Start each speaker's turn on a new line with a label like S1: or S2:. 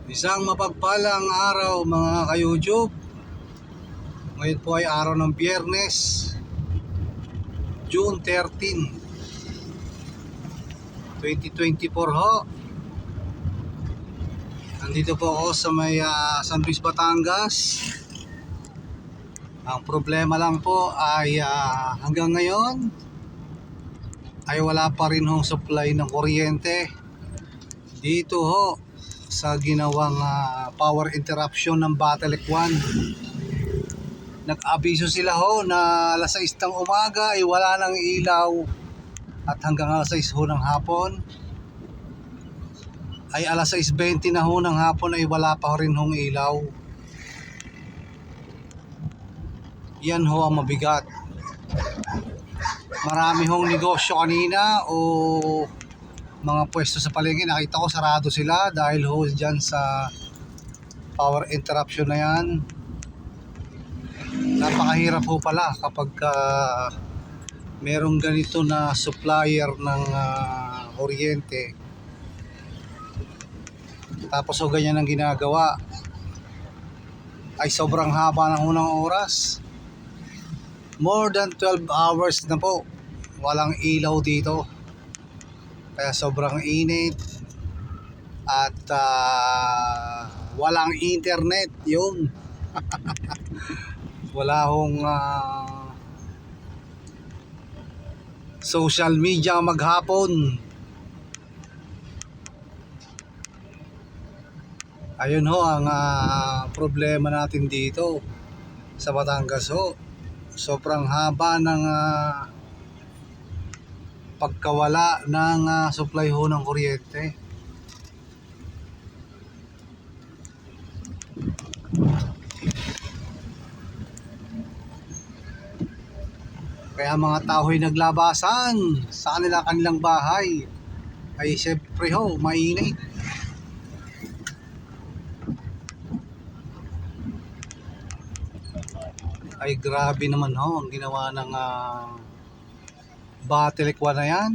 S1: Isang mapagpalang araw mga ka-YouTube. Ngayon po ay araw ng Biyernes, June 13, 2024 ho. Nandito po ako sa may San Luis, Batangas. Ang problema lang po ay hanggang ngayon ay wala pa rin hong supply ng kuryente dito ho sa ginawang power interruption ng Batelec 1. Nag-abiso sila ho na alas 6 ng umaga ay wala ng ilaw at hanggang alas 6 ho ng hapon ay alas 6:20 na ho ng hapon ay wala pa rin hong ilaw. Yan ho ang mabigat. Marami hong negosyo kanina o mga pwesto sa palengke, nakita ko sarado sila dahil ho dyan sa power interruption na yan. Napakahirap ho pala kapag merong ganito na supplier ng kuryente tapos ho ganyan ang ginagawa, ay sobrang haba ng unang oras. More than 12 hours na po walang ilaw dito, kaya sobrang init at walang internet yun. Wala hong social media maghapon. Ayun ho ang problema natin dito sa Batangas ho. Sobrang haba ng pagkawala ng supply ho ng kuryente. Kaya mga tao'y naglabasan sa kanilang bahay. Ay siyempre ho, mainit. Ay grabe naman ho ang ginawa ng Batelec 1 na yan.